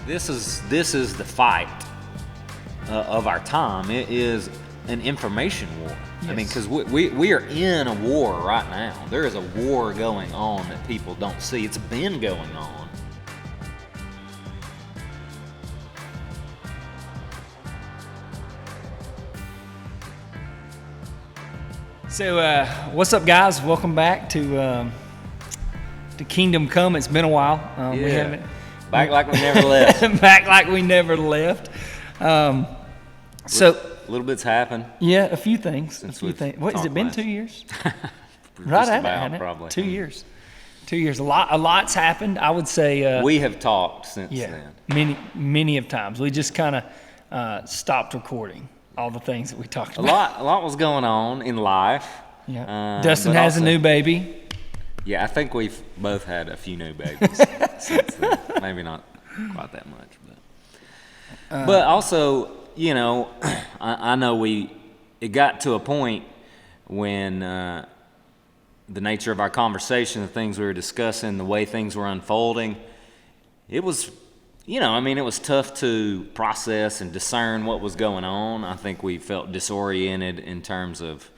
This is the fight of our time. It is an information war. Yes. I mean, because we are in a war right now. There is a war going on that people don't see. It's been going on. So, what's up, guys? Welcome back to Kingdom Come. It's been a while. We haven't Back like we never left. back like we never left. So, A little bit's happened. yeah, a few things. Since What has we've it talked been? last. 2 years? Just Right at it, about, hasn't it? probably. 2 years. 2 years. A lot's happened. I would say. We have talked since Yeah, then. many of times. We just kind of stopped recording all the things that we talked A about. lot was going on in life. Yeah. Dustin but has a also- new baby. Yeah, I think we've both had a few new babies since then. Maybe not quite that much, but also, you know, I know it got to a point when the nature of our conversation, the things we were discussing, the way things were unfolding, it was, you know, I mean, it was tough to process and discern what was going on. I think we felt disoriented in terms of,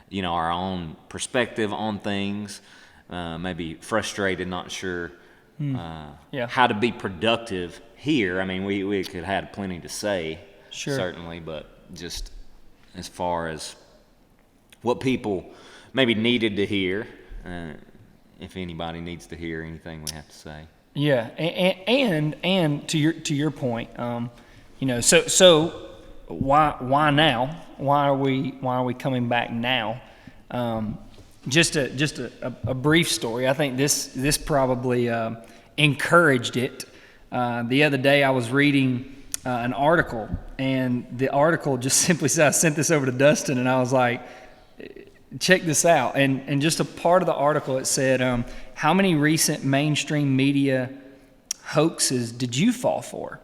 you know, our own perspective on things. Maybe frustrated, not sure Yeah. how to be productive here. I mean, we could have had plenty to say, Sure. certainly, but just as far as what people maybe needed to hear, if anybody needs to hear anything we have to say. Yeah, and to your point, you know, so why now? Why are we coming back now? Just a brief story. I think this probably encouraged it. The other day I was reading an article, and the article just simply said, I sent this over to Dustin, and I was like, check this out. And just a part of the article, it said, how many recent mainstream media hoaxes did you fall for?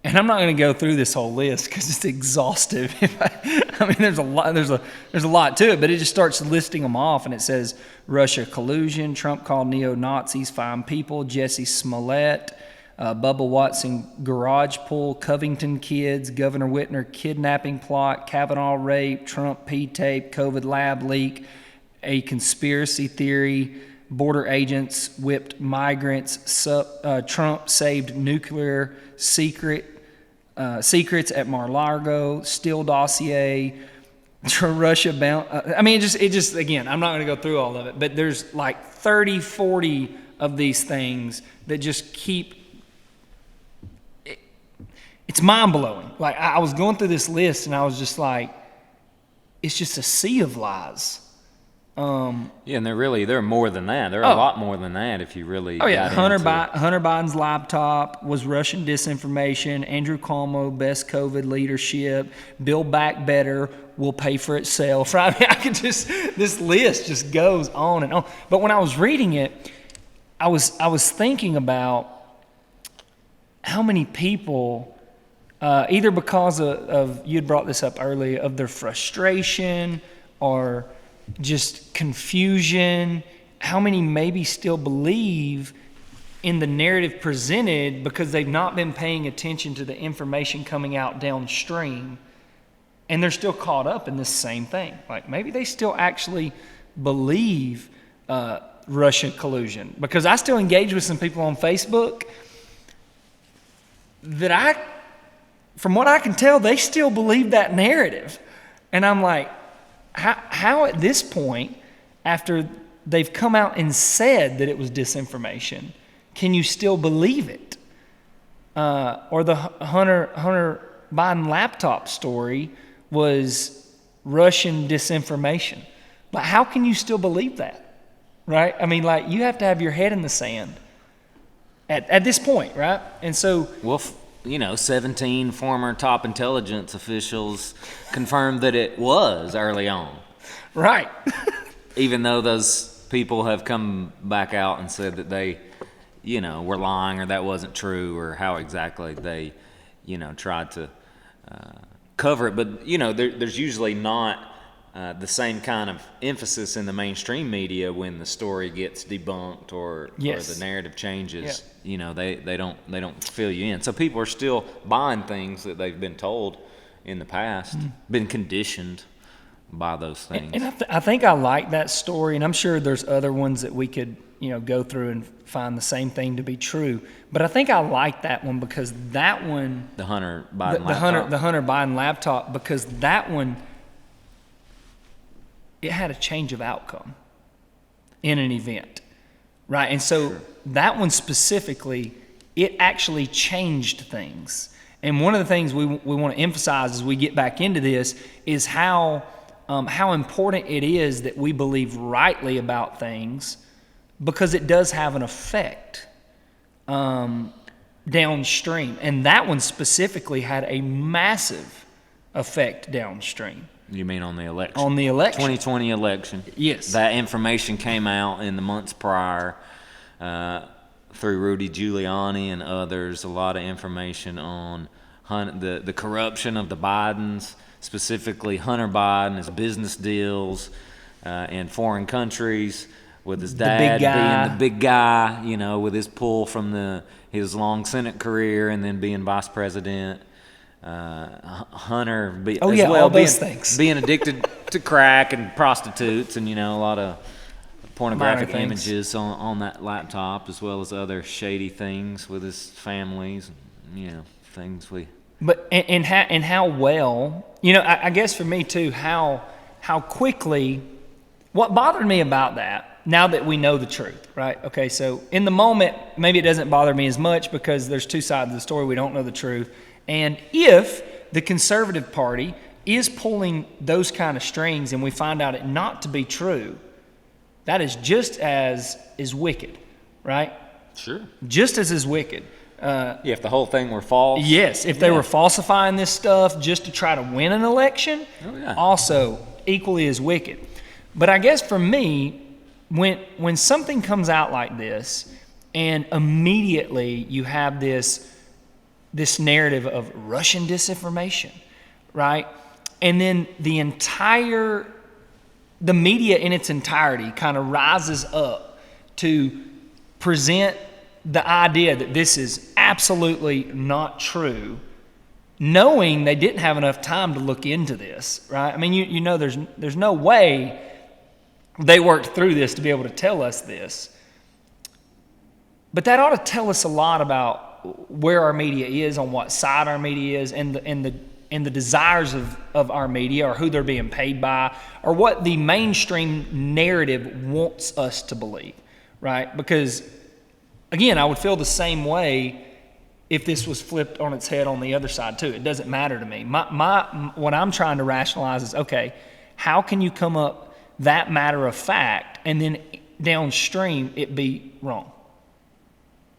And I'm not going to go through this whole list because it's exhaustive. I mean, there's a lot to it, but it just starts listing them off, and it says Russia collusion, Trump called neo-Nazis fine people, Jesse Smollett, Bubba Watson garage pull, Covington kids, Governor Whitmer kidnapping plot, Kavanaugh rape, Trump P-tape, COVID lab leak, a conspiracy theory, border agents whipped migrants, Trump saved nuclear secrets at Mar-a-Lago, Steele dossier, Russia bound. I mean, it just again, I'm not going to go through all of it, but there's like 30, 40 of these things that just keep. It's mind blowing. Like I was going through this list, and I was just like, it's just a sea of lies. Yeah, and they're more than that. They're a lot more than that if you really. Oh yeah, got into Hunter Biden's laptop was Russian disinformation. Andrew Cuomo, best COVID leadership. Build Back Better will pay for itself. Right? I mean, this list just goes on and on. But when I was reading it, I was thinking about how many people, either because of you had brought this up earlier, of their frustration or just confusion, how many maybe still believe in the narrative presented because they've not been paying attention to the information coming out downstream, and they're still caught up in this same thing. Like maybe they still actually believe Russian collusion, because I still engage with some people on Facebook that from what I can tell, they still believe that narrative. And I'm like, how at this point, after they've come out and said that it was disinformation, can you still believe it? Or the Hunter Biden laptop story was Russian disinformation. Like, how can you still believe that? Right? I mean, like, you have to have your head in the sand at this point, right? And so, Well, you know, 17 former top intelligence officials confirmed that it was early on. right. Even though those people have come back out and said that they, you know, were lying or that wasn't true or how exactly they, you know, tried to cover it. But, you know, there's usually not the same kind of emphasis in the mainstream media when the story gets debunked or the narrative changes. Yeah. You know, they don't fill you in. So people are still buying things that they've been told in the past, been conditioned by those things. And I think I like that story, and I'm sure there's other ones that we could, go through and find the same thing to be true. But I think I like that one because that one, The Hunter Biden the Hunter Biden laptop, because that one, it had a change of outcome in an event, right? And so that one specifically, it actually changed things. And one of the things we want to emphasize as we get back into this is how important it is that we believe rightly about things, because it does have an effect downstream. And that one specifically had a massive effect downstream. You mean on the election? On the election. 2020 election. Yes. That information came out in the months prior through Rudy Giuliani and others. A lot of information on the corruption of the Bidens, specifically Hunter Biden, his business deals in foreign countries, with his dad being the big guy, with his pull from his long Senate career and then being vice president. Hunter all those things. Being addicted to crack and prostitutes and a lot of pornographic Minor images on that laptop, as well as other shady things with his families and things we. But and how well, I guess for me too, how quickly. What bothered me about that, now that we know the truth, right? Okay, so in the moment, maybe it doesn't bother me as much because there's two sides of the story. We don't know the truth. And if the conservative party is pulling those kind of strings and we find out it not to be true, that is just as wicked, right? Sure. Just as wicked. If the whole thing were false. Yes, if they were falsifying this stuff just to try to win an election, also equally as wicked. But I guess for me, when something comes out like this, and immediately you have this narrative of Russian disinformation, right? And then the media in its entirety kind of rises up to present the idea that this is absolutely not true, knowing they didn't have enough time to look into this, right? I mean, there's no way they worked through this to be able to tell us this. But that ought to tell us a lot about where our media is, on what side our media is, and the desires of our media, or who they're being paid by, or what the mainstream narrative wants us to believe, right? Because, again, I would feel the same way if this was flipped on its head on the other side too. It doesn't matter to me. What I'm trying to rationalize is, okay, how can you come up that matter of fact and then downstream it be wrong,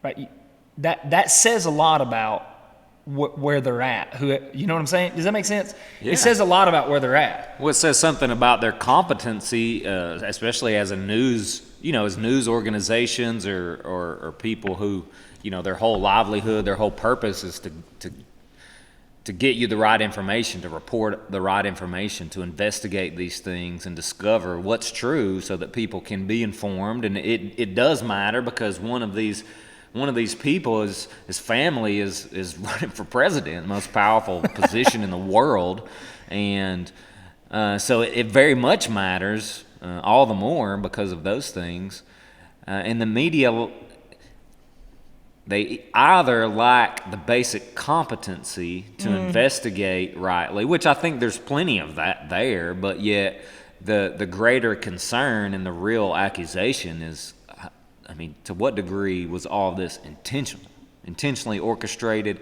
right? That says a lot about where they're at. You know what I'm saying? Does that make sense? Yeah. It says a lot about where they're at. Well, it says something about their competency, especially as news organizations or people who, their whole livelihood, their whole purpose is to get you the right information, to report the right information, to investigate these things and discover what's true so that people can be informed. And it does matter, because one of these people, his family is running for president, the most powerful position in the world. And so it very much matters, all the more because of those things. And the media, they either lack the basic competency to investigate rightly, which I think there's plenty of that there, but yet the greater concern and the real accusation is, to what degree was all this intentionally orchestrated?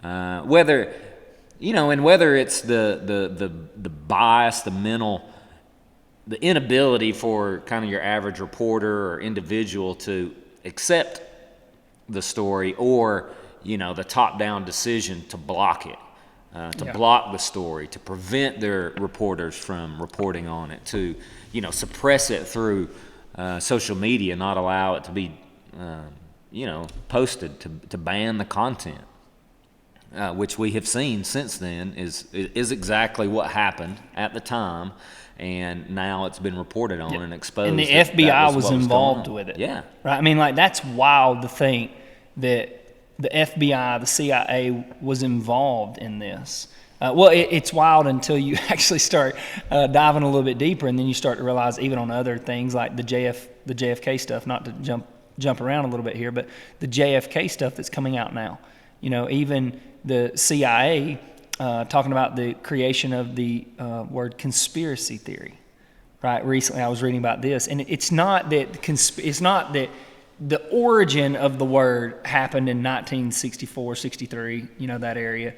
Whether it's the bias, the inability for kind of your average reporter or individual to accept the story, or the top-down decision to block it, block the story, to prevent their reporters from reporting on it, to suppress it through social media, not allow it to be posted, to ban the content. which we have seen since then, is exactly what happened at the time, and now it's been reported on and exposed. And the that FBI was what involved going on. with it. Yeah. Right? I mean, like, that's wild to think that the FBI, the CIA was involved in this. Well, it's wild until you actually start diving a little bit deeper, and then you start to realize even on other things like the JFK stuff, not to jump around a little bit here, but the JFK stuff that's coming out now. You know, even the CIA talking about the creation of the word conspiracy theory. Right? Recently, I was reading about this, and it's not that the origin of the word happened in 1964, 63, you know, that area.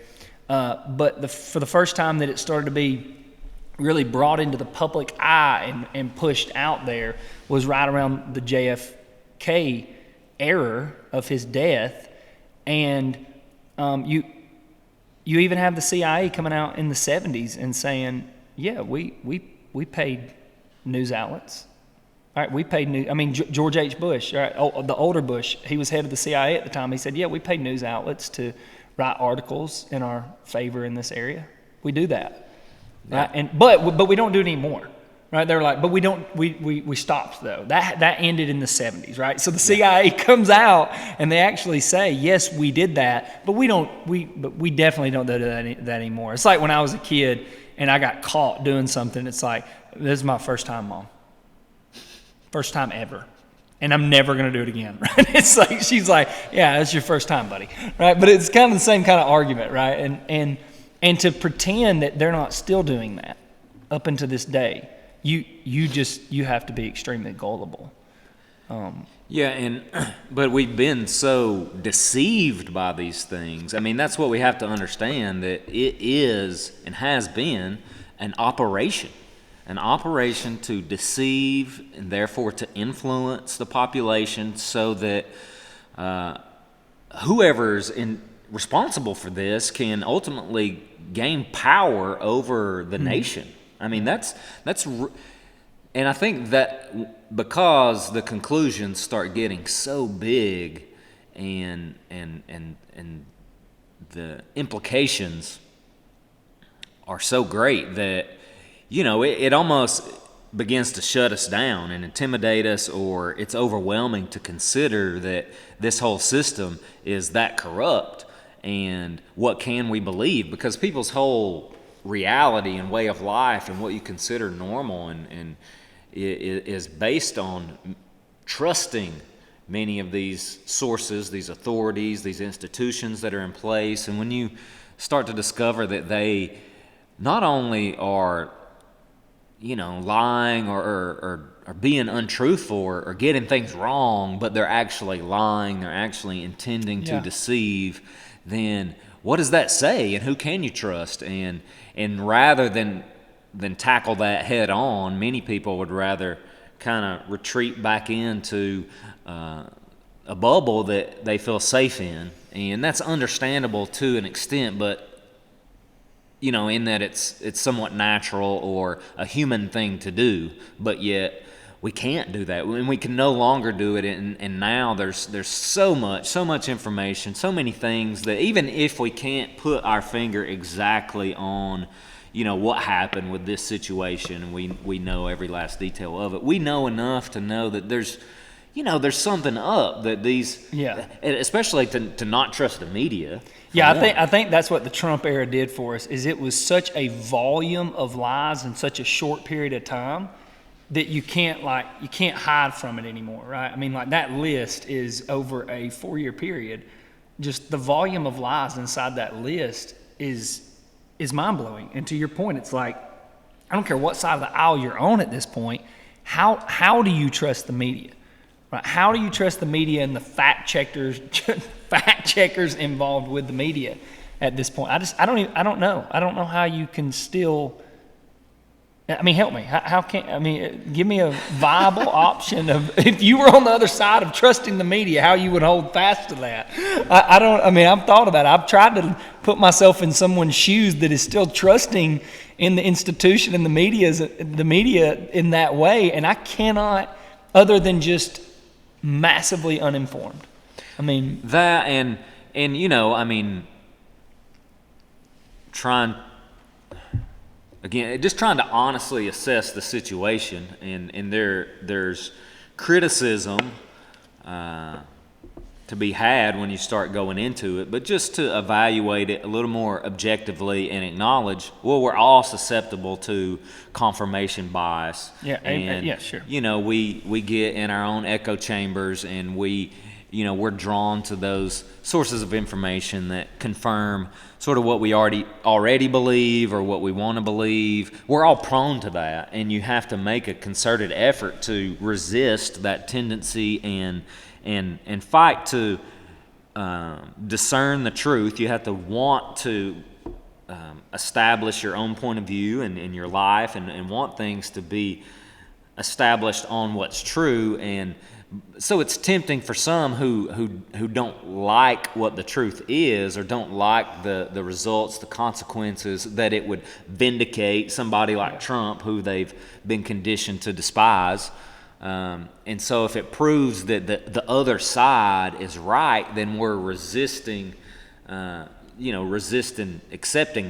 But for the first time that it started to be really brought into the public eye and pushed out there was right around the JFK era of his death. And you even have the CIA coming out in the 70s and saying, yeah, we paid news outlets. All right, we paid news. I mean, George H. Bush, right, the older Bush, he was head of the CIA at the time. He said, yeah, we paid news outlets to write articles in our favor in this area. We do that. Yeah. Right? But we don't do it anymore. Right? They're like, but we stopped though. That ended in the 70s, right? So the CIA comes out and they actually say, yes, we did that, but we definitely don't do that anymore. It's like when I was a kid and I got caught doing something, it's like, this is my first time, Mom. First time ever. And I'm never going to do it again, right? It's like, she's like, yeah, that's your first time, buddy, right? But it's kind of the same kind of argument, right? And to pretend that they're not still doing that up until this day, you have to be extremely gullible. But we've been so deceived by these things. I mean, that's what we have to understand, that it is and has been an operation to deceive and therefore to influence the population so that whoever's responsible for this can ultimately gain power over the nation. I mean, and I think that because the conclusions start getting so big and the implications are so great that, you know, it almost begins to shut us down and intimidate us, or it's overwhelming to consider that this whole system is that corrupt. And what can we believe? Because people's whole reality and way of life and what you consider normal and is based on trusting many of these sources, these authorities, these institutions that are in place. And when you start to discover that they not only are, you know, lying or being untruthful or getting things wrong, but they're actually lying, they're actually intending to deceive, then what does that say, and who can you trust? And rather than tackle that head on, many people would rather kind of retreat back into a bubble that they feel safe in. And that's understandable to an extent, but, you know, in that it's somewhat natural or a human thing to do, but yet we can't do that, and we can no longer do it. And now there's so much information, so many things that even if we can't put our finger exactly on, you know, what happened with this situation, and we know every last detail of it, we know enough to know that there's something up, that these, especially to not trust the media. Yeah, I think that's what the Trump era did for us, is it was such a volume of lies in such a short period of time that you can't hide from it anymore, right? I mean, like, that list is over a 4-year period. Just the volume of lies inside that list is mind-blowing. And to your point, it's like, I don't care what side of the aisle you're on at this point, how do you trust the media? Right? How do you trust the media and the fact checkers involved with the media at this point? I don't know. I don't know how you can still. I mean, help me. Give me a viable option of, if you were on the other side of trusting the media, how you would hold fast to that. I've thought about it. I've tried to put myself in someone's shoes that is still trusting in the institution and the media in that way, and I cannot, other than just massively uninformed. I mean, that and you know, I mean, just trying to honestly assess the situation, and there's criticism to be had when you start going into it, but just to evaluate it a little more objectively and acknowledge, well, we're all susceptible to confirmation bias. Yeah, and yeah, sure. we get in our own echo chambers, and we're drawn to those sources of information that confirm sort of what we already believe or what we want to believe. We're all prone to that, and you have to make a concerted effort to resist that tendency and fight to discern the truth. You have to want to establish your own point of view in your life, and want things to be established on what's true. And so it's tempting for some who don't like what the truth is, or don't like the results, the consequences, that it would vindicate somebody like Trump, who they've been conditioned to despise. And so if it proves that the other side is right, then we're resisting accepting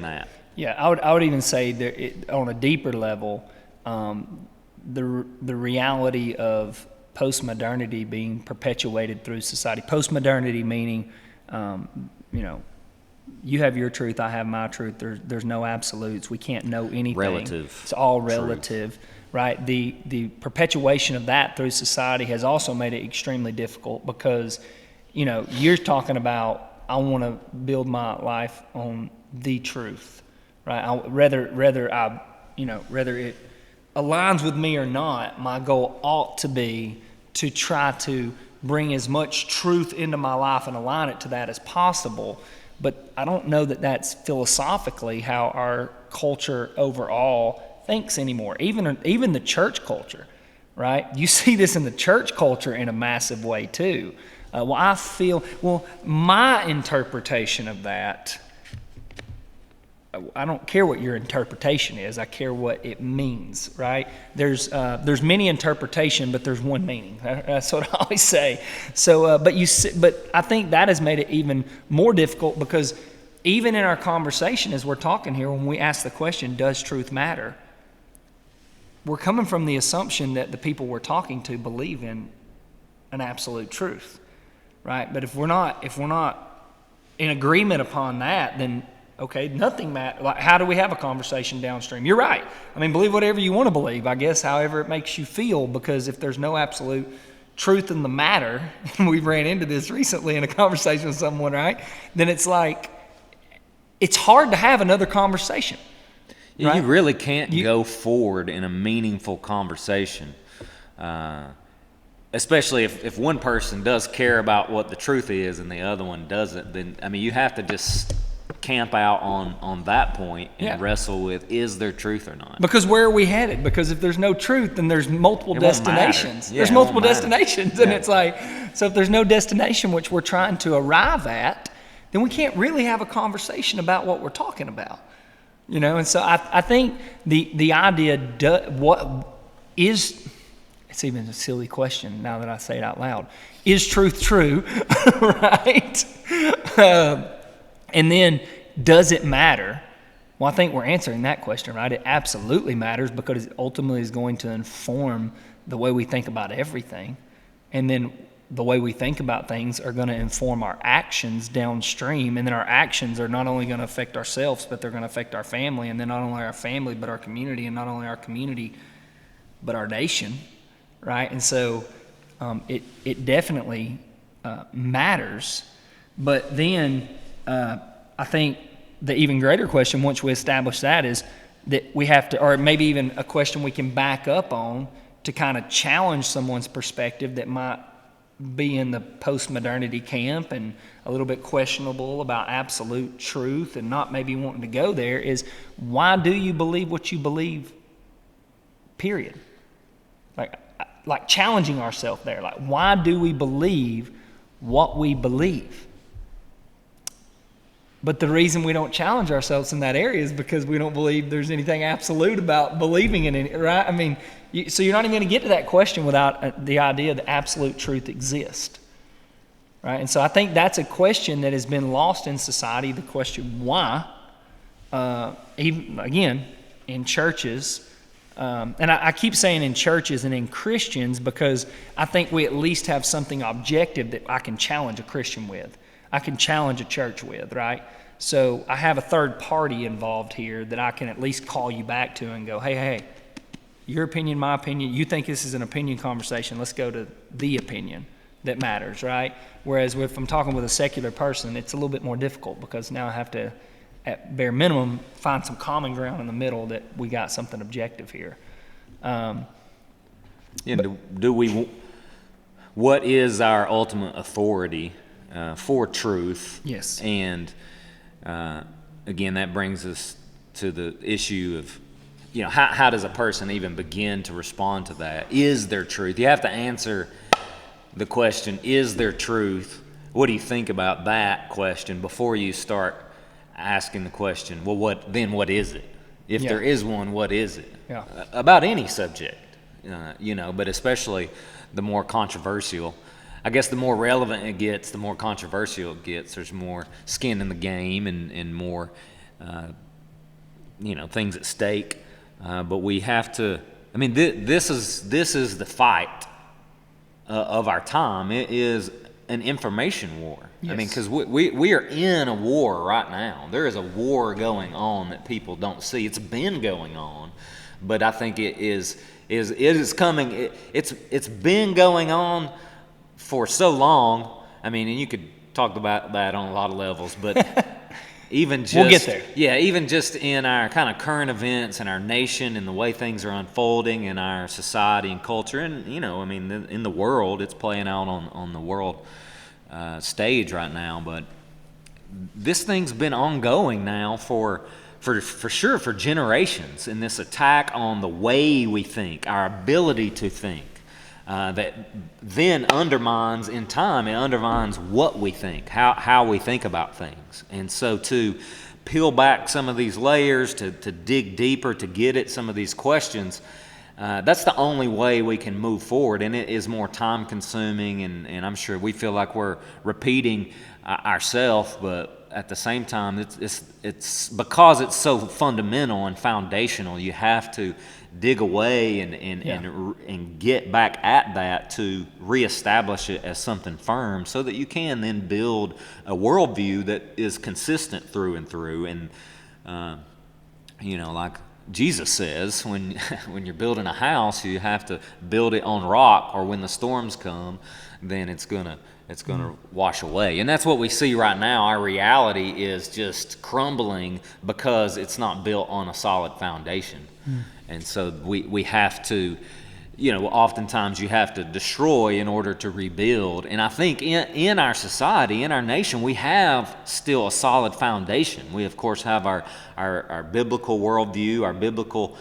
that. Yeah, I would even say that on a deeper level, the reality of postmodernity being perpetuated through society. Postmodernity meaning, you have your truth, I have my truth. There's no absolutes. We can't know anything. Relative. It's all relative, right? The perpetuation of that through society has also made it extremely difficult, because, you're talking about, I want to build my life on the truth, right? Whether it aligns with me or not, my goal ought to be to try to bring as much truth into my life and align it to that as possible. But I don't know that that's philosophically how our culture overall thinks anymore. Even the church culture, right? You see this in the church culture in a massive way too. My interpretation of that, I don't care what your interpretation is. I care what it means, right? There's many interpretation, but there's one meaning. That's what I always say. So, but I think that has made it even more difficult, because even in our conversation as we're talking here, when we ask the question, does truth matter? We're coming from the assumption that the people we're talking to believe in an absolute truth, right? But if we're not in agreement upon that, then okay, nothing matters. Like, how do we have a conversation downstream? You're right. I mean, believe whatever you want to believe, I guess, however it makes you feel, because if there's no absolute truth in the matter, and we ran into this recently in a conversation with someone, right? Then it's like, it's hard to have another conversation. Right? You really can't go forward in a meaningful conversation, especially if one person does care about what the truth is and the other one doesn't. Then, I mean, you have to just camp out on that point and wrestle with, is there truth or not? Because where are we headed? Because if there's no truth, then there's multiple destinations. Yeah, there's multiple destinations, and it's like, so if there's no destination which we're trying to arrive at, then we can't really have a conversation about what we're talking about. And so I think the idea, it's even a silly question now that I say it out loud, is truth true, right? And then, does it matter? Well, I think we're answering that question, right? It absolutely matters, because it ultimately is going to inform the way we think about everything. And then the way we think about things are going to inform our actions downstream. And then our actions are not only going to affect ourselves, but they're going to affect our family. And then not only our family, but our community. And not only our community, but our nation, right? And so it definitely matters. But then I think the even greater question, once we establish that, is that we have to, or maybe even a question we can back up on to kind of challenge someone's perspective that might be in the postmodernity camp and a little bit questionable about absolute truth and not maybe wanting to go there, is why do you believe what you believe, period? Like challenging ourselves there. Like, why do we believe what we believe? But the reason we don't challenge ourselves in that area is because we don't believe there's anything absolute about believing in it, right? I mean, so you're not even going to get to that question without the idea that absolute truth exists, right? And so I think that's a question that has been lost in society, the question why. even again in churches, and I keep saying in churches and in Christians because I think we at least have something objective that I can challenge a Christian with. I can challenge a church with, right? So I have a third party involved here that I can at least call you back to and go, hey, your opinion, my opinion, you think this is an opinion conversation, let's go to the opinion that matters, right? Whereas if I'm talking with a secular person, it's a little bit more difficult because now I have to, at bare minimum, find some common ground in the middle that we got something objective here. What is our ultimate authority for truth? Yes. And again, that brings us to the issue of, how does a person even begin to respond to that? Is there truth? You have to answer the question, is there truth? What do you think about that question before you start asking the question, well, what is it? If there is one, what is it? Yeah. About any subject, but especially the more controversial. I guess the more relevant it gets, the more controversial it gets. There's more skin in the game and more, things at stake. But we have to. I mean, this is the fight of our time. It is an information war. Yes. I mean, because we are in a war right now. There is a war going on that people don't see. It's been going on, but I think it is coming. It's been going on for so long. I mean, and you could talk about that on a lot of levels, but even just we'll get there. Yeah, even just in our kind of current events in our nation and the way things are unfolding in our society and culture, and in the world, it's playing out on the world stage right now. But this thing's been ongoing now for sure for generations. And this attack on the way we think, our ability to think. That then undermines in time, it undermines what we think, how we think about things. And so to peel back some of these layers, to dig deeper, to get at some of these questions, that's the only way we can move forward. And it is more time consuming, and I'm sure we feel like we're repeating ourselves, but at the same time, it's because it's so fundamental and foundational, you have to dig away and get back at that to reestablish it as something firm so that you can then build a worldview that is consistent through and through. And, like Jesus says, when you're building a house, you have to build it on rock, or when the storms come, then it's gonna wash away. And that's what we see right now. Our reality is just crumbling because it's not built on a solid foundation. And so we have to, oftentimes you have to destroy in order to rebuild. And I think in our society, in our nation, we have still a solid foundation. We, of course, have our biblical worldview, our biblical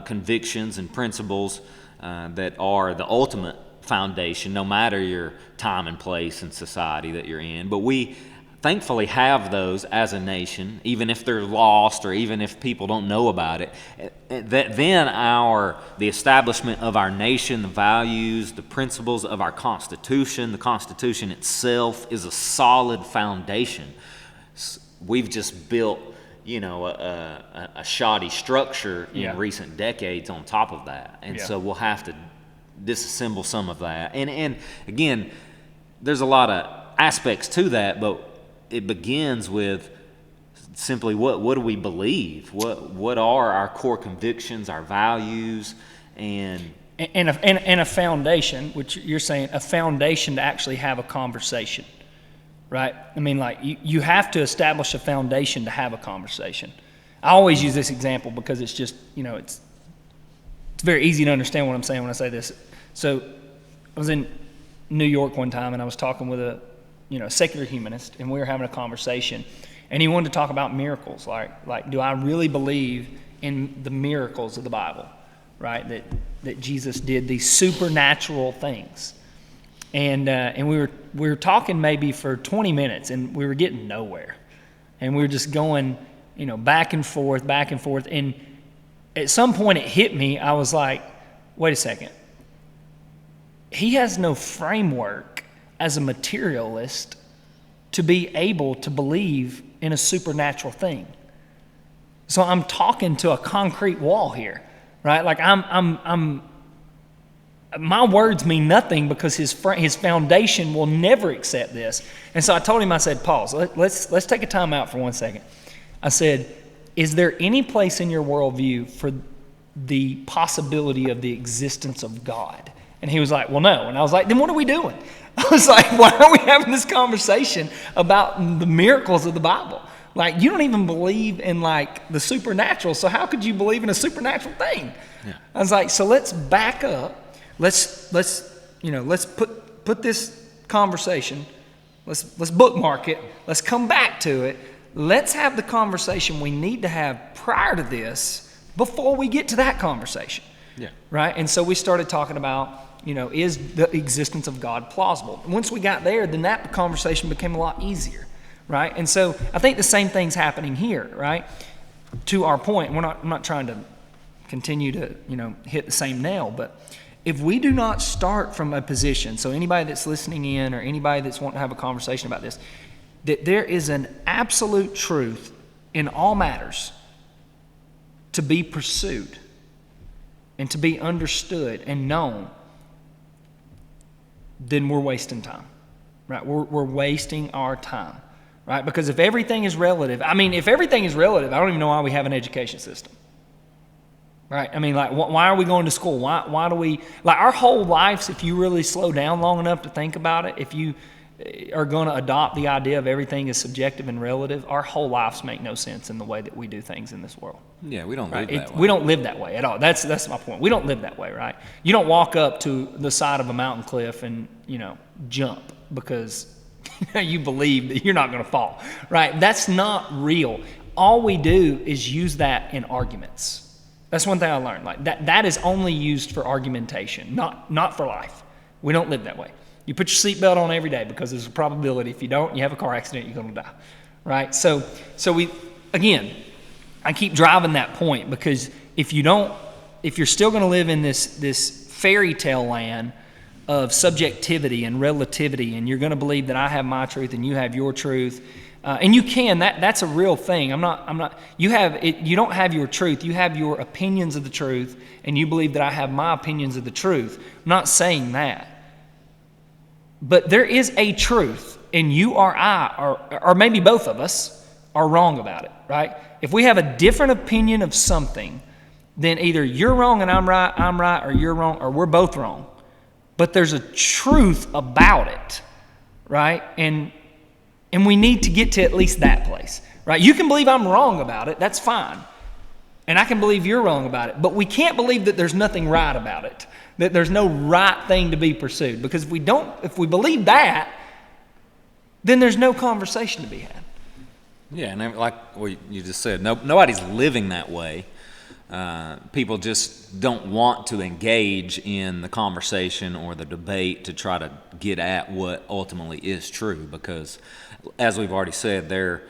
convictions and principles that are the ultimate foundation, no matter your time and place in society that you're in. But we thankfully have those as a nation, even if they're lost or even if people don't know about it. That then the establishment of our nation, the values, the principles of our Constitution, the Constitution itself is a solid foundation. We've just built, a shoddy structure in recent decades on top of that, and so we'll have to disassemble some of that. And again, there's a lot of aspects to that, but it begins with simply what do we believe? What are our core convictions, our values, and a foundation, which you're saying a foundation to actually have a conversation, right? I mean, like you have to establish a foundation to have a conversation. I always use this example because it's just it's very easy to understand what I'm saying when I say this. So I was in New York one time and I was talking with a secular humanist, and we were having a conversation, and he wanted to talk about miracles, like do I really believe in the miracles of the Bible, right? That Jesus did these supernatural things, and we were talking maybe for 20 minutes, and we were getting nowhere, and we were just going, back and forth, and at some point it hit me. I was like, wait a second. He has no framework as a materialist to be able to believe in a supernatural thing. So I'm talking to a concrete wall here, right? Like my words mean nothing because his foundation will never accept this. And so I told him, I said, pause, let's take a time out for 1 second. I said, is there any place in your worldview for the possibility of the existence of God? And he was like, well, no. And I was like, then what are we doing? I was like, why are we having this conversation about the miracles of the Bible? Like, you don't even believe in like the supernatural, so how could you believe in a supernatural thing? Yeah. I was like, so let's back up. Let's put this conversation. Let's bookmark it. Let's come back to it. Let's have the conversation we need to have prior to this before we get to that conversation. Yeah. Right? And so we started talking about, is the existence of God plausible? And once we got there, then that conversation became a lot easier. Right? And so I think the same thing's happening here, right? To our point, I'm not trying to continue to, hit the same nail, but if we do not start from a position, so anybody that's listening in or anybody that's wanting to have a conversation about this, that there is an absolute truth in all matters to be pursued and to be understood and known, then we're wasting time, right? We're wasting our time, right? Because if everything is relative, I don't even know why we have an education system. Right? I mean, like, why are we going to school? Why do we, like, our whole lives, if you really slow down long enough to think about it, if you are going to adopt the idea of everything is subjective and relative, our whole lives make no sense in the way that we do things in this world. Yeah, we don't live that way. We don't live that way at all. That's my point. We don't live that way, right? You don't walk up to the side of a mountain cliff and, jump because you believe that you're not going to fall, right? That's not real. All we do is use that in arguments. That's one thing I learned. Like that is only used for argumentation, not for life. We don't live that way. You put your seatbelt on every day because there's a probability if you don't, you have a car accident, you're going to die, right? So I keep driving that point because if you're still going to live in this fairy tale land of subjectivity and relativity, and you're going to believe that I have my truth and you have your truth. And you can, that's a real thing. You don't have your truth, you have your opinions of the truth, and you believe that I have my opinions of the truth. I'm not saying that. But there is a truth, and you or I, or maybe both of us, are wrong about it, right? If we have a different opinion of something, then either you're wrong and I'm right, or you're wrong, or we're both wrong. But there's a truth about it, right? And we need to get to at least that place, right? You can believe I'm wrong about it. That's fine. And I can believe you're wrong about it. But we can't believe that there's nothing right about it, that there's no right thing to be pursued. Because if we believe that, then there's no conversation to be had. Yeah, and like you just said, nobody's living that way. People just don't want to engage in the conversation or the debate to try to get at what ultimately is true because, as we've already said, their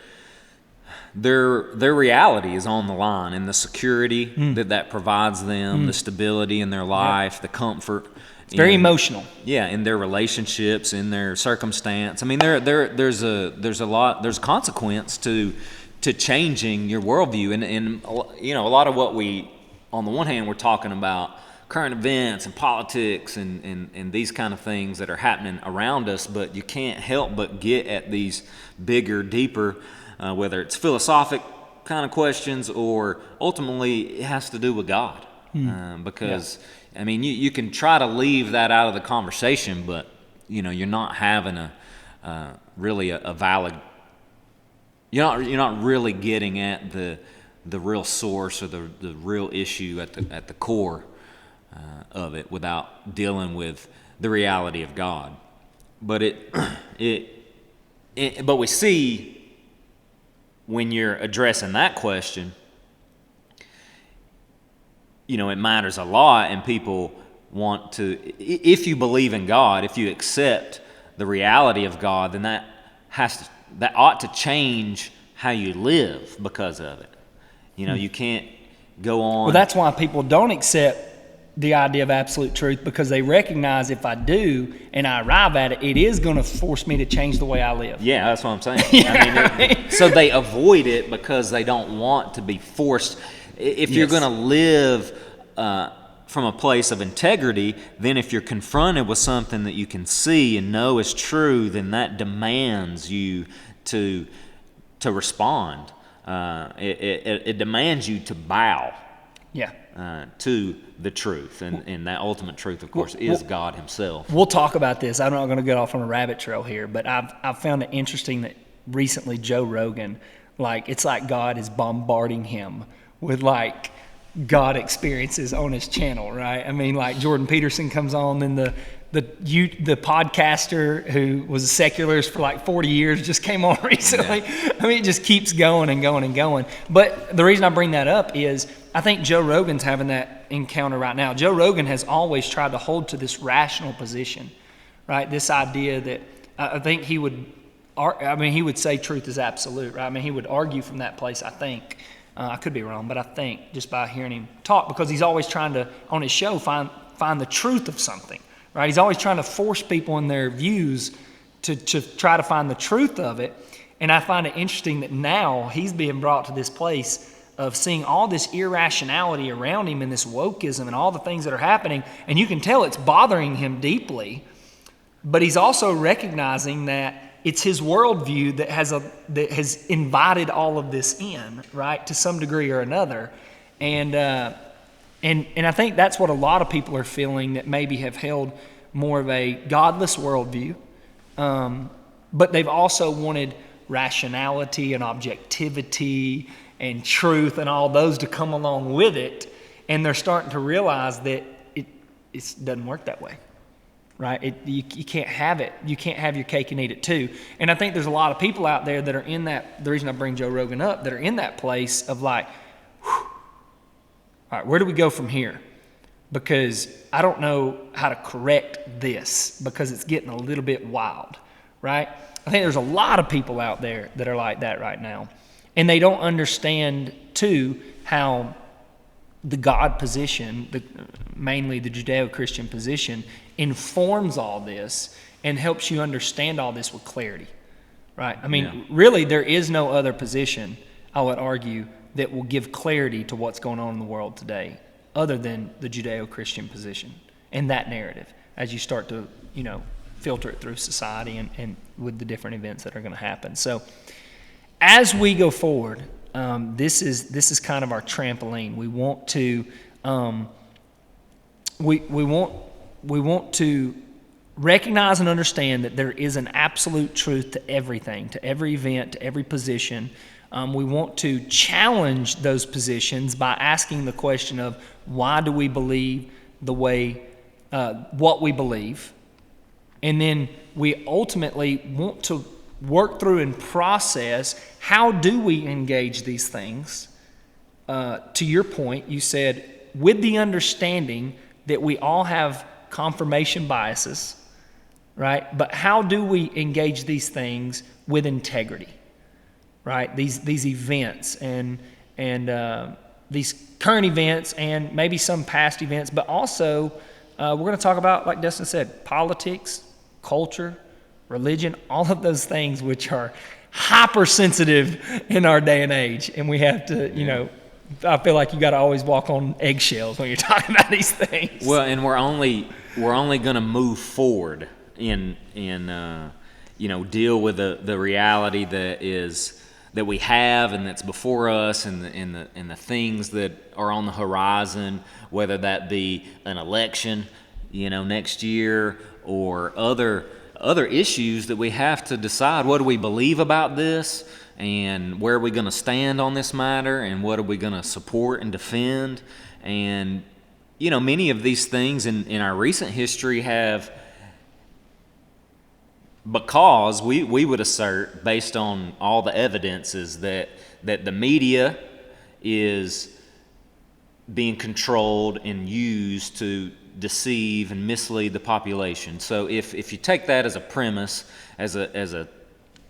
reality is on the line, and the security that provides them, the stability in their life, the comfort. It's very emotional. Yeah, in their relationships, in their circumstance. I mean, there's a consequence to changing your worldview, and a lot of what we, on the one hand, we're talking about current events and politics and these kind of things that are happening around us, but you can't help but get at these bigger, deeper, whether it's philosophic kind of questions or ultimately it has to do with God. Because, I mean, you can try to leave that out of the conversation, but, you're not having really a valid, you're not really getting at the real source or the real issue at the core of it without dealing with the reality of God. But but we see when you're addressing that question, it matters a lot, and people want to, if you believe in God, if you accept the reality of God, then that ought to change how you live because of it. You can't go on. Well, that's why people don't accept the idea of absolute truth because they recognize if I do and I arrive at it, it is going to force me to change the way I live. Yeah, that's what I'm saying. So they avoid it because they don't want to be forced. If you're going to live from a place of integrity, then if you're confronted with something that you can see and know is true, then that demands you to respond. It demands you to bow. Yeah. To the truth, and that ultimate truth, of course, is God Himself. We'll talk about this. I'm not going to get off on a rabbit trail here, but I've found it interesting that recently Joe Rogan, it's like God is bombarding him with God experiences on his channel, right? I mean, Jordan Peterson comes on, then the podcaster who was a secularist for 40 years just came on recently. Yeah. I mean, it just keeps going and going and going. But the reason I bring that up is I think Joe Rogan's having that encounter right now. Joe Rogan has always tried to hold to this rational position, right? This idea that I think he would say truth is absolute, right? I mean, he would argue from that place, I think. I could be wrong, but I think just by hearing him talk, because he's always trying to, on his show, find the truth of something. Right? He's always trying to force people in their views to try to find the truth of it. And I find it interesting that now he's being brought to this place of seeing all this irrationality around him and this wokeism and all the things that are happening. And you can tell it's bothering him deeply. But he's also recognizing that it's his worldview that has invited all of this in, right, to some degree or another. And I think that's what a lot of people are feeling that maybe have held more of a godless worldview, but they've also wanted rationality and objectivity and truth and all those to come along with it, and they're starting to realize that it doesn't work that way, right? You can't have it. You can't have your cake and eat it too. And I think there's a lot of people out there that are in that, the reason I bring Joe Rogan up, that are in that place of all right, where do we go from here? Because I don't know how to correct this because it's getting a little bit wild, right? I think there's a lot of people out there that are like that right now. And they don't understand, too, how the God position, mainly the Judeo-Christian position, informs all this and helps you understand all this with clarity, right? I mean, really, there is no other position, I would argue, that will give clarity to what's going on in the world today other than the Judeo-Christian position and that narrative as you start to, filter it through society and with the different events that are going to happen. So as we go forward, this is kind of our trampoline. We want to we want to recognize and understand that there is an absolute truth to everything, to every event, to every position. We want to challenge those positions by asking the question of why do we believe the way, what we believe, and then we ultimately want to work through and process how do we engage these things. To your point, you said with the understanding that we all have confirmation biases, right? But how do we engage these things with integrity? Right, these events and these current events and maybe some past events, but also we're going to talk about, like Dustin said, politics, culture, religion, all of those things which are hypersensitive in our day and age, and we have to, I feel like you got to always walk on eggshells when you're talking about these things. Well, and we're only going to move forward in deal with the reality that we have and that's before us and the things that are on the horizon, whether that be an election, next year, or other issues that we have to decide. What do we believe about this, and where are we going to stand on this matter, and what are we going to support and defend? And many of these things in our recent history have, because we would assert, based on all the evidences, that the media is being controlled and used to deceive and mislead the population. So if you take that as a premise, as a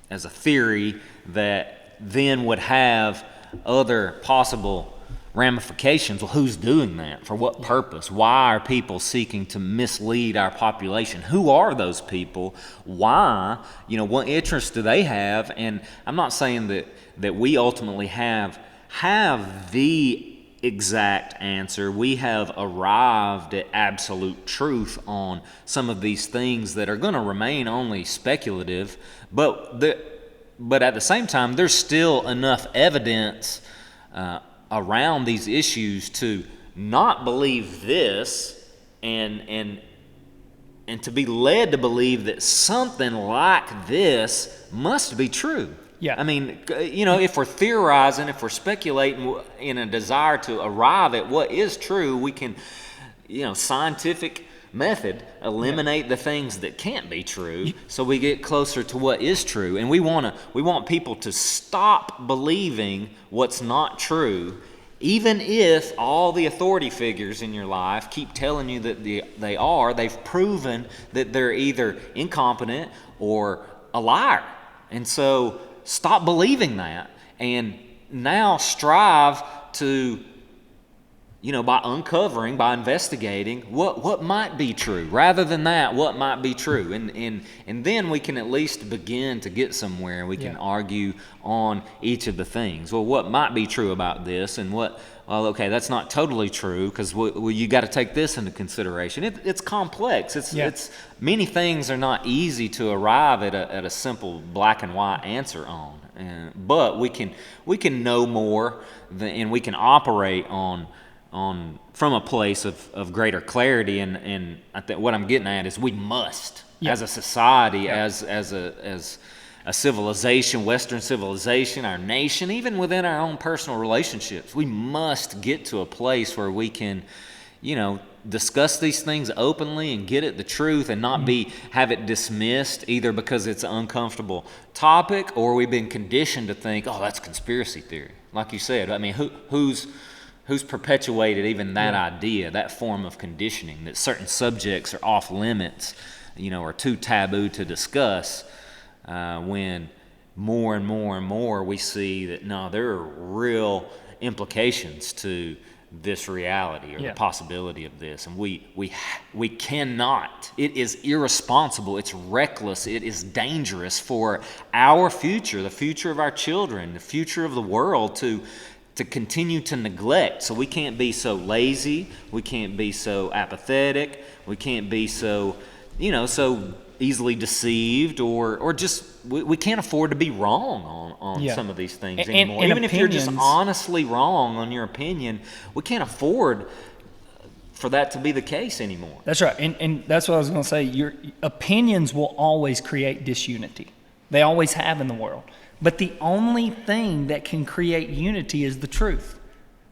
theory that then would have other possible ramifications. Well, who's doing that? For what purpose? Why are people seeking to mislead our population? Who are those people? Why? What interest do they have? And I'm not saying that we ultimately have the exact answer. We have arrived at absolute truth on some of these things that are going to remain only speculative, but at the same time, there's still enough evidence around these issues to not believe this and to be led to believe that something like this must be true. Yeah. I mean, if we're theorizing, if we're speculating in a desire to arrive at what is true, we can, scientific method, eliminate the things that can't be true, so we get closer to what is true. And we want people to stop believing what's not true, even if all the authority figures in your life keep telling you that they've proven that they're either incompetent or a liar. And so stop believing that, and now strive to, by uncovering, by investigating what might be true. Rather than that, what might be true, and then we can at least begin to get somewhere. We can argue on each of the things. Well, what might be true about this, and okay, that's not totally true, because you got to take this into consideration. It's complex. It's many things are not easy to arrive at a simple black and white answer on. But we can know more, and we can operate on from a place of greater clarity. And I think what I'm getting at is we must, as a society, as a civilization, Western civilization, our nation, even within our own personal relationships, we must get to a place where we can, discuss these things openly and get at the truth, and not have it dismissed either because it's an uncomfortable topic, or we've been conditioned to think, oh, that's conspiracy theory. Like you said, I mean, who's perpetuated even that idea, that form of conditioning, that certain subjects are off limits, or too taboo to discuss, when more and more and more we see that, no, there are real implications to this reality, or the possibility of this. And we cannot, it is irresponsible, it's reckless, it is dangerous for our future, the future of our children, the future of the world to continue to neglect. So we can't be so lazy, we can't be so apathetic, we can't be so, so easily deceived, or just we can't afford to be wrong on some of these things anymore. Even if you're just honestly wrong on your opinion, we can't afford for that to be the case anymore. That's right, and that's what I was going to say. Your opinions will always create disunity. They always have in the world. But the only thing that can create unity is the truth,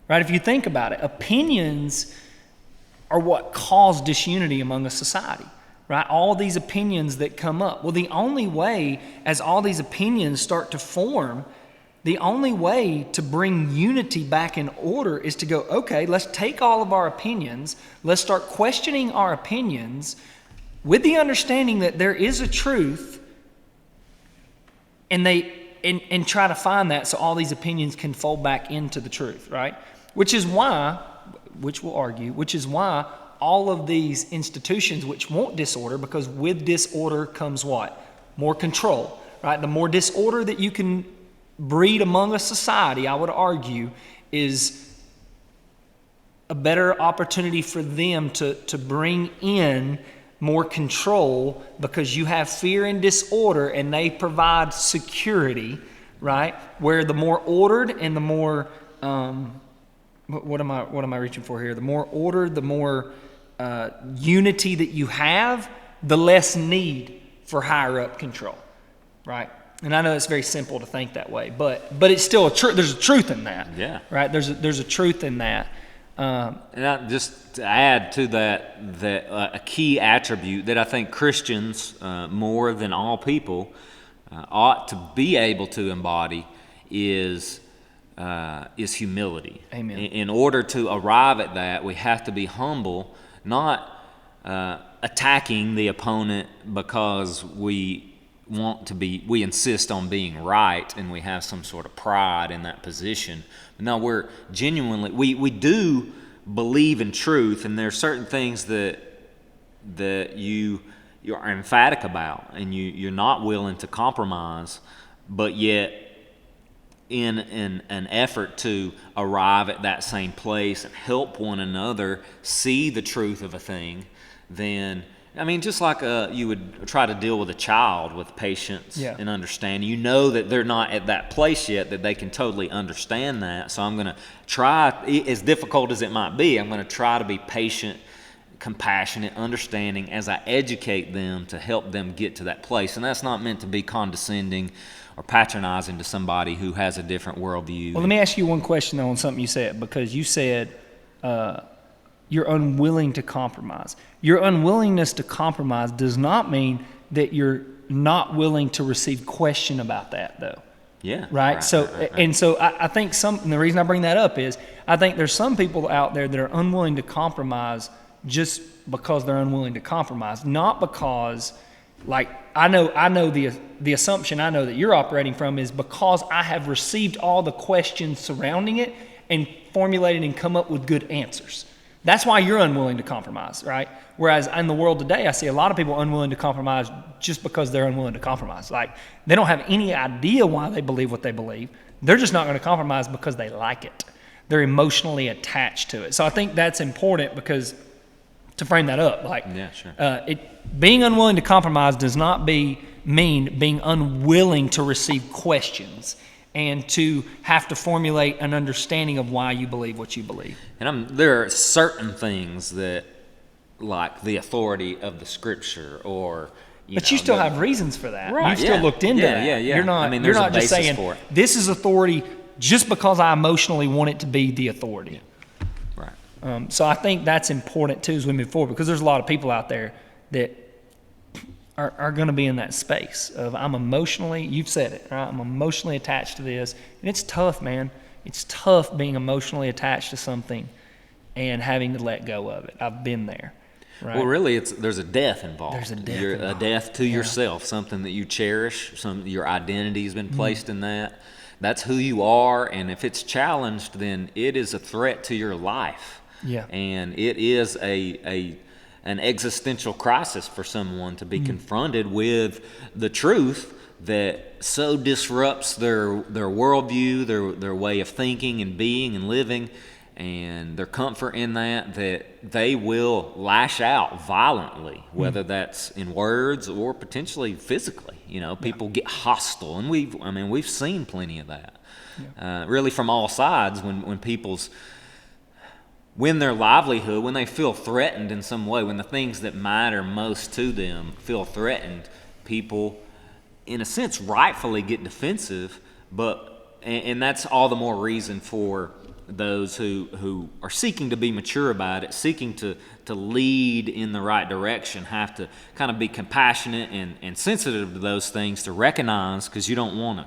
right? If you think about it, opinions are what cause disunity among a society, right? All these opinions that come up. Well, the only way, as all these opinions start to form, the only way to bring unity back in order is to go, okay, let's take all of our opinions, let's start questioning our opinions with the understanding that there is a truth, and try to find that, so all these opinions can fold back into the truth, right? Which is why all of these institutions which want disorder, because with disorder comes what? More control, right? The more disorder that you can breed among a society, I would argue, is a better opportunity for them to bring in more control, because you have fear and disorder, and they provide security, right? Where the more ordered and the more what am I reaching for here? The more ordered, the more unity that you have, the less need for higher up control, right? And I know it's very simple to think that way, but it's still there's a truth in that. Yeah. Right? There's a truth in that. And just to add to that a key attribute that I think Christians, more than all people, ought to be able to embody is humility. Amen. In order to arrive at that, we have to be humble, not attacking the opponent because we we insist on being right, and we have some sort of pride in that position. No, we're genuinely, we do believe in truth, and there are certain things that you're emphatic about, and you're not willing to compromise, but yet in an effort to arrive at that same place and help one another see the truth of a thing, then, I mean, just like you would try to deal with a child with patience and understanding. You know that they're not at that place yet that they can totally understand that. So I'm going to try, as difficult as it might be, I'm going to try to be patient, compassionate, understanding as I educate them to help them get to that place. And that's not meant to be condescending or patronizing to somebody who has a different worldview. Well, let me ask you one question on something you said, because you said you're unwilling to compromise. Your unwillingness to compromise does not mean that you're not willing to receive question about that, though. Yeah. Right? And so I think and the reason I bring that up is I think there's some people out there that are unwilling to compromise just because they're unwilling to compromise, not because, like, I know the assumption I know that you're operating from is because I have received all the questions surrounding it and formulated and come up with good answers. That's why you're unwilling to compromise, right? Whereas in the world today, I see a lot of people unwilling to compromise just because they're unwilling to compromise. Like, they don't have any idea why they believe what they believe. They're just not going to compromise because they like it. They're emotionally attached to it. So I think that's important, because to frame that up, like, being unwilling to compromise does not mean being unwilling to receive questions and to have to formulate an understanding of why you believe what you believe. And there are certain things that, like the authority of the Scripture, or but you still have reasons for that. Right, You've still looked into that. Yeah. You're not. I mean, you're there's not a just basis saying for it. This is authority just because I emotionally want it to be the authority. Right. So I think that's important too as we move forward, because there's a lot of people out there that are going to be in that space of you've said it, right? I'm emotionally attached to this. And it's tough, man. It's tough being emotionally attached to something and having to let go of it. I've been there. Right? Well, really, there's a death involved. There's a death A death to yourself, something that you cherish, your identity has been placed in that. That's who you are, and if it's challenged, then it is a threat to your life. Yeah. And it is an existential crisis for someone to be confronted with the truth that so disrupts their worldview, their way of thinking and being and living, and their comfort in that they will lash out violently, whether that's in words or potentially physically. People get hostile, and we've seen plenty of that. Really from all sides, when their livelihood, when they feel threatened in some way, when the things that matter most to them feel threatened, people, in a sense, rightfully get defensive. And that's all the more reason for those who are seeking to be mature about it, seeking to lead in the right direction, have to kind of be compassionate and sensitive to those things, to recognize, because you don't want to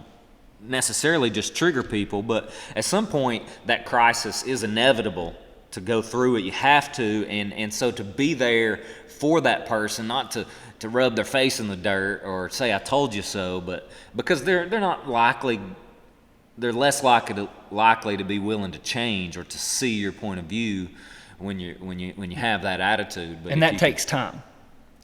necessarily just trigger people, but at some point that crisis is inevitable to go through it. You have to, and so to be there for that person, not to rub their face in the dirt or say I told you so, but because they're less likely to be willing to change or to see your point of view when you have that attitude. But and that takes time.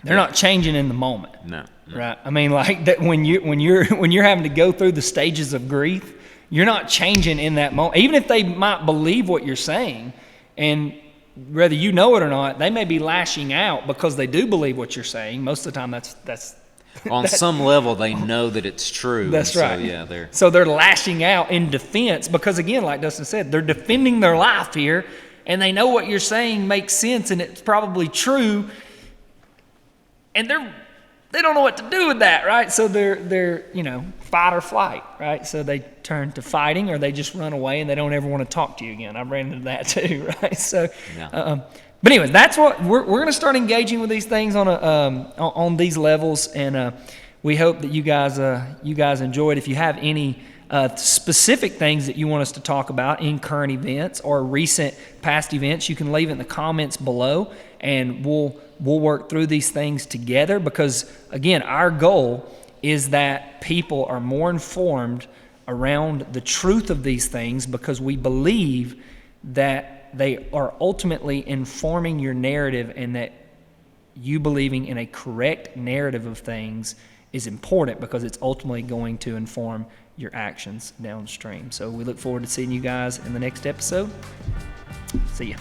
They're not changing in the moment. No. Right? I mean, like that when you're having to go through the stages of grief, you're not changing in that moment. Even if they might believe what you're saying, and whether you know it or not, they may be lashing out because they do believe what you're saying. Most of the time, that's on some level they know that it's true. That's right. So they're lashing out in defense because, again, like Dustin said, they're defending their life here, and they know what you're saying makes sense and it's probably true, and they don't know what to do with that, right? So they're fight or flight, right? So they turn to fighting, or they just run away and they don't ever want to talk to you again. I've ran into that too, right? So, but anyways, that's what we're going to start engaging with these things on these levels, and we hope that you guys enjoyed. If you have any specific things that you want us to talk about in current events or recent past events, you can leave it in the comments below, and we'll work through these things together, because again, our goal is that people are more informed around the truth of these things because we believe that they are ultimately informing your narrative, and that you believing in a correct narrative of things is important because it's ultimately going to inform your actions downstream. So we look forward to seeing you guys in the next episode. See ya.